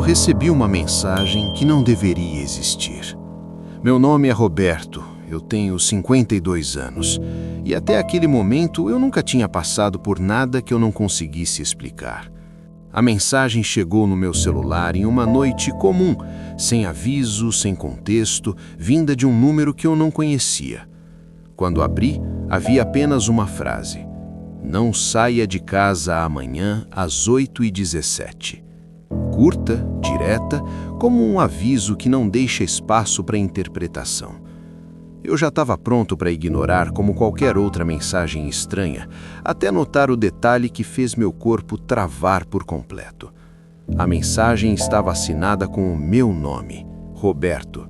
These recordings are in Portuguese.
recebi uma mensagem que não deveria existir. Meu nome é Roberto, eu tenho 52 anos e até aquele momento eu nunca tinha passado por nada que eu não conseguisse explicar. A mensagem chegou no meu celular em uma noite comum, sem aviso, sem contexto, vinda de um número que eu não conhecia. Quando abri, havia apenas uma frase: "Não saia de casa amanhã às 8h17. Curta, direta, como um aviso que não deixa espaço para interpretação. Eu já estava pronto para ignorar como qualquer outra mensagem estranha, até notar o detalhe que fez meu corpo travar por completo. A mensagem estava assinada com o meu nome, Roberto.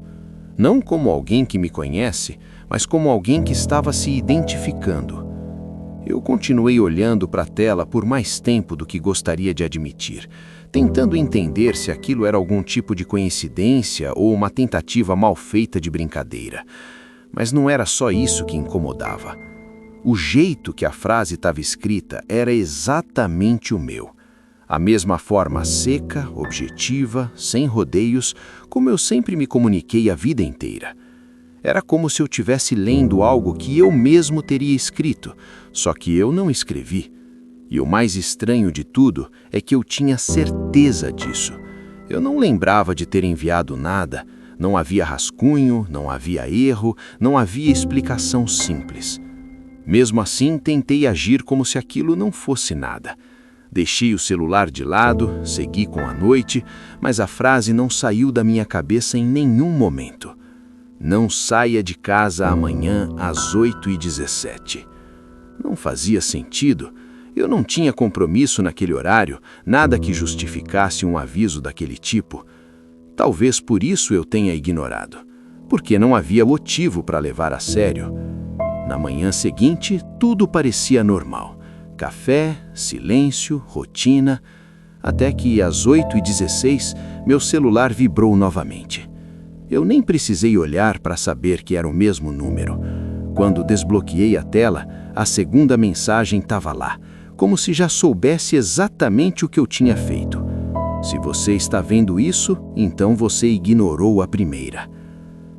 Não como alguém que me conhece, mas como alguém que estava se identificando. Eu continuei olhando para a tela por mais tempo do que gostaria de admitir, tentando entender se aquilo era algum tipo de coincidência ou uma tentativa mal feita de brincadeira. Mas não era só isso que incomodava. O jeito que a frase estava escrita era exatamente o meu. A mesma forma seca, objetiva, sem rodeios, como eu sempre me comuniquei a vida inteira. Era como se eu estivesse lendo algo que eu mesmo teria escrito, só que eu não escrevi. E o mais estranho de tudo é que eu tinha certeza disso. Eu não lembrava de ter enviado nada. Não havia rascunho, não havia erro, não havia explicação simples. Mesmo assim, tentei agir como se aquilo não fosse nada. Deixei o celular de lado, segui com a noite, mas a frase não saiu da minha cabeça em nenhum momento. Não saia de casa amanhã às 8h17. Não fazia sentido. Eu não tinha compromisso naquele horário, nada que justificasse um aviso daquele tipo. Talvez por isso eu tenha ignorado, porque não havia motivo para levar a sério. Na manhã seguinte, tudo parecia normal. Café, silêncio, rotina, até que às 8h16 meu celular vibrou novamente. Eu nem precisei olhar para saber que era o mesmo número. Quando desbloqueei a tela, a segunda mensagem estava lá, como se já soubesse exatamente o que eu tinha feito. Se você está vendo isso, então você ignorou a primeira.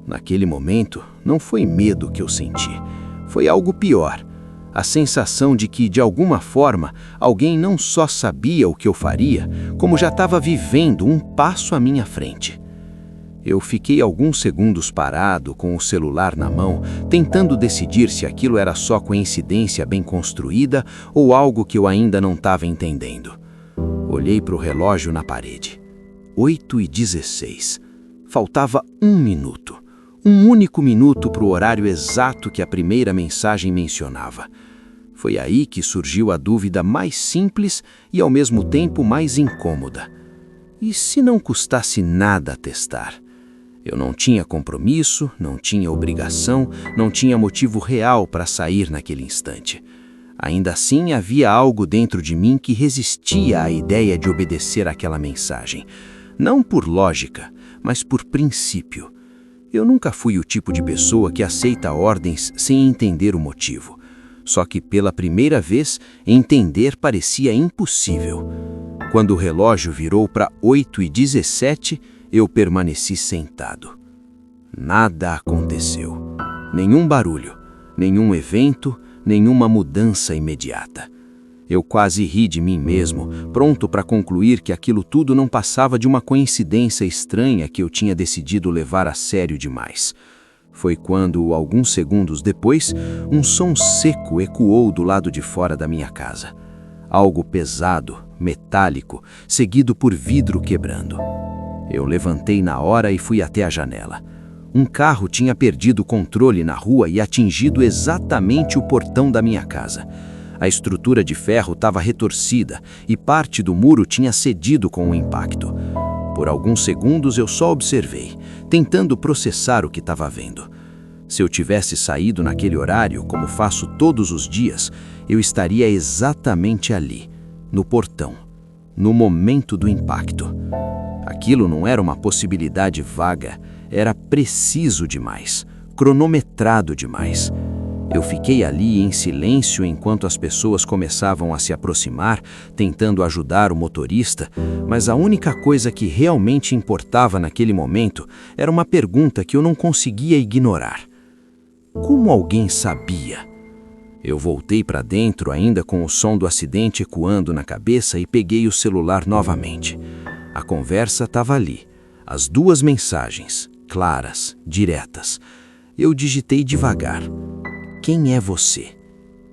Naquele momento, não foi medo que eu senti. Foi algo pior. A sensação de que, de alguma forma, alguém não só sabia o que eu faria, como já estava vivendo um passo à minha frente. Eu fiquei alguns segundos parado, com o celular na mão, tentando decidir se aquilo era só coincidência bem construída ou algo que eu ainda não estava entendendo. Olhei para o relógio na parede. 8h16. Faltava 1 minuto. Um único minuto para o horário exato que a primeira mensagem mencionava. Foi aí que surgiu a dúvida mais simples e, ao mesmo tempo, mais incômoda. E se não custasse nada testar? Eu não tinha compromisso, não tinha obrigação, não tinha motivo real para sair naquele instante. Ainda assim, havia algo dentro de mim que resistia à ideia de obedecer àquela mensagem. Não por lógica, mas por princípio. Eu nunca fui o tipo de pessoa que aceita ordens sem entender o motivo. Só que, pela primeira vez, entender parecia impossível. Quando o relógio virou para 8h17, eu permaneci sentado. Nada aconteceu. Nenhum barulho, nenhum evento, nenhuma mudança imediata. Eu quase ri de mim mesmo, pronto para concluir que aquilo tudo não passava de uma coincidência estranha que eu tinha decidido levar a sério demais. Foi quando, alguns segundos depois, um som seco ecoou do lado de fora da minha casa. Algo pesado, metálico, seguido por vidro quebrando. Eu levantei na hora e fui até a janela. Um carro tinha perdido o controle na rua e atingido exatamente o portão da minha casa. A estrutura de ferro estava retorcida e parte do muro tinha cedido com o impacto. Por alguns segundos eu só observei, tentando processar o que estava vendo. Se eu tivesse saído naquele horário, como faço todos os dias, eu estaria exatamente ali, no portão, no momento do impacto. Aquilo não era uma possibilidade vaga, era preciso demais, cronometrado demais. Eu fiquei ali em silêncio enquanto as pessoas começavam a se aproximar, tentando ajudar o motorista, mas a única coisa que realmente importava naquele momento era uma pergunta que eu não conseguia ignorar. Como alguém sabia? Eu voltei para dentro ainda com o som do acidente ecoando na cabeça e peguei o celular novamente. A conversa estava ali, as 2 mensagens, claras, diretas. Eu digitei devagar. Quem é você?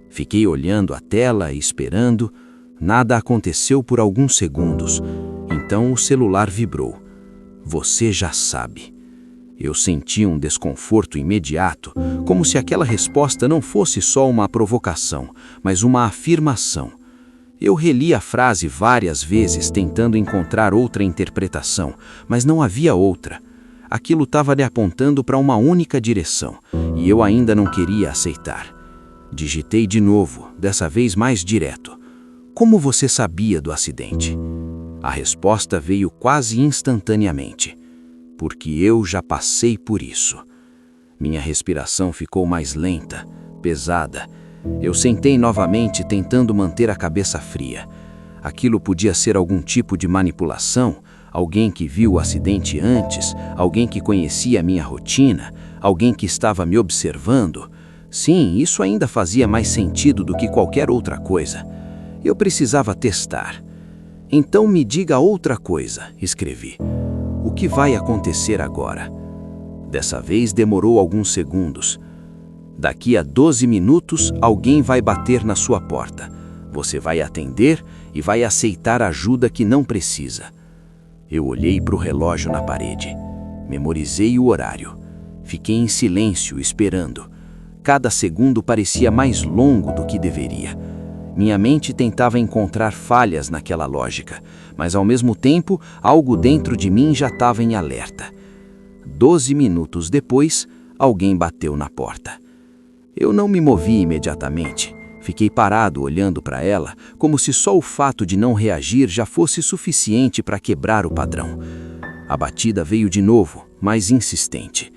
Fiquei olhando a tela e esperando. Nada aconteceu por alguns segundos. Então o celular vibrou. Você já sabe. Eu senti um desconforto imediato, como se aquela resposta não fosse só uma provocação, mas uma afirmação. Eu reli a frase várias vezes tentando encontrar outra interpretação, mas não havia outra. Aquilo estava lhe apontando para uma única direção, e eu ainda não queria aceitar. Digitei de novo, dessa vez mais direto. Como você sabia do acidente? A resposta veio quase instantaneamente. Porque eu já passei por isso. Minha respiração ficou mais lenta, pesada. Eu sentei novamente tentando manter a cabeça fria. Aquilo podia ser algum tipo de manipulação, alguém que viu o acidente antes, alguém que conhecia a minha rotina, alguém que estava me observando. Sim, isso ainda fazia mais sentido do que qualquer outra coisa. Eu precisava testar. Então me diga outra coisa, escrevi. O que vai acontecer agora? Dessa vez demorou alguns segundos. Daqui a 12 minutos, alguém vai bater na sua porta. Você vai atender e vai aceitar ajuda que não precisa. Eu olhei para o relógio na parede. Memorizei o horário. Fiquei em silêncio, esperando. Cada segundo parecia mais longo do que deveria. Minha mente tentava encontrar falhas naquela lógica, mas ao mesmo tempo, algo dentro de mim já estava em alerta. 12 minutos depois, alguém bateu na porta. Eu não me movi imediatamente. Fiquei parado olhando para ela, como se só o fato de não reagir já fosse suficiente para quebrar o padrão. A batida veio de novo, mais insistente.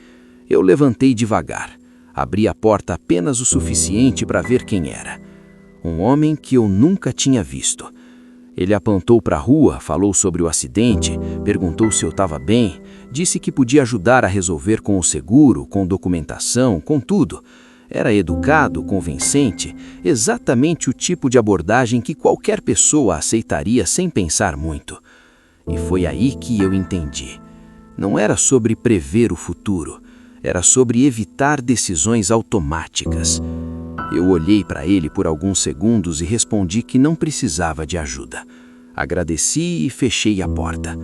Eu levantei devagar. Abri a porta apenas o suficiente para ver quem era. Um homem que eu nunca tinha visto. Ele apontou para a rua, falou sobre o acidente, perguntou se eu estava bem, disse que podia ajudar a resolver com o seguro, com documentação, com tudo. Era educado, convincente, exatamente o tipo de abordagem que qualquer pessoa aceitaria sem pensar muito. E foi aí que eu entendi. Não era sobre prever o futuro, era sobre evitar decisões automáticas. Eu olhei para ele por alguns segundos e respondi que não precisava de ajuda. Agradeci e fechei a porta.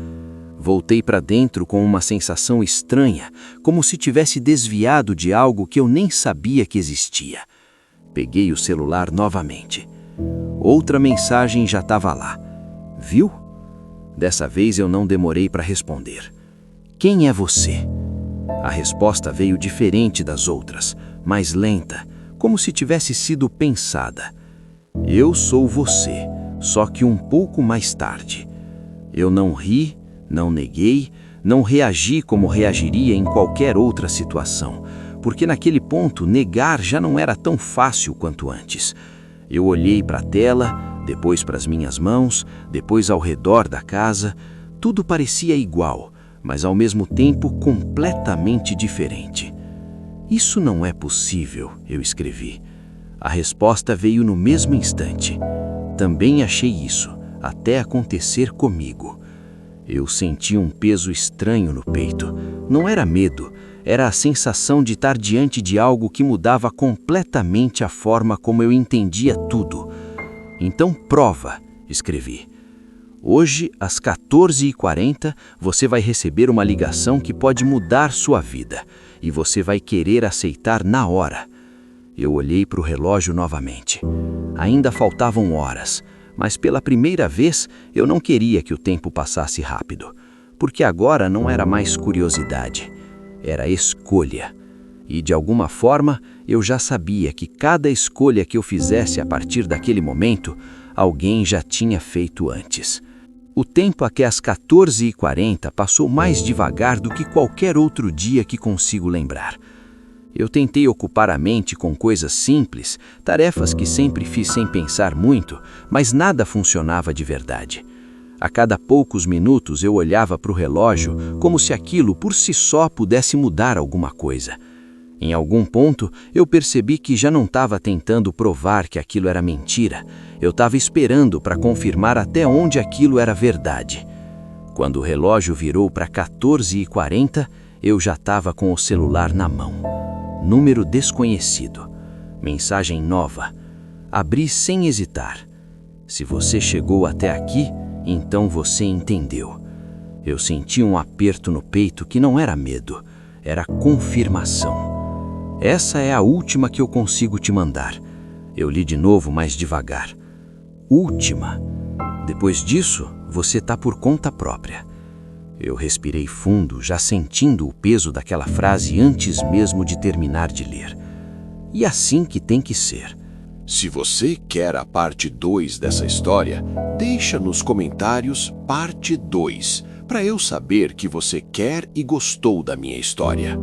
Voltei para dentro com uma sensação estranha, como se tivesse desviado de algo que eu nem sabia que existia. Peguei o celular novamente. Outra mensagem já estava lá. Viu? Dessa vez eu não demorei para responder. Quem é você? A resposta veio diferente das outras, mais lenta, como se tivesse sido pensada. Eu sou você, só que um pouco mais tarde. Eu não ri, não neguei, não reagi como reagiria em qualquer outra situação, porque naquele ponto negar já não era tão fácil quanto antes. Eu olhei para a tela, depois para as minhas mãos, depois ao redor da casa. Tudo parecia igual, mas ao mesmo tempo completamente diferente. Isso não é possível, eu escrevi. A resposta veio no mesmo instante. Também achei isso, até acontecer comigo. Eu senti um peso estranho no peito. Não era medo, era a sensação de estar diante de algo que mudava completamente a forma como eu entendia tudo. Então prova, escrevi. Hoje, às 14h40, você vai receber uma ligação que pode mudar sua vida. E você vai querer aceitar na hora. Eu olhei para o relógio novamente. Ainda faltavam horas, mas pela primeira vez eu não queria que o tempo passasse rápido, porque agora não era mais curiosidade, era escolha. E de alguma forma eu já sabia que cada escolha que eu fizesse a partir daquele momento, alguém já tinha feito antes. O tempo até às 14h40 passou mais devagar do que qualquer outro dia que consigo lembrar. Eu tentei ocupar a mente com coisas simples, tarefas que sempre fiz sem pensar muito, mas nada funcionava de verdade. A cada poucos minutos eu olhava para o relógio como se aquilo por si só pudesse mudar alguma coisa. Em algum ponto, eu percebi que já não estava tentando provar que aquilo era mentira. Eu estava esperando para confirmar até onde aquilo era verdade. Quando o relógio virou para 14h40, eu já estava com o celular na mão. Número desconhecido. Mensagem nova. Abri sem hesitar. Se você chegou até aqui, então você entendeu. Eu senti um aperto no peito que não era medo, era confirmação. Essa é a última que eu consigo te mandar. Eu li de novo mais devagar. Última. Depois disso, você tá por conta própria. Eu respirei fundo, já sentindo o peso daquela frase antes mesmo de terminar de ler. E assim que tem que ser. Se você quer a parte 2 dessa história, deixa nos comentários parte 2, para eu saber que você quer e gostou da minha história.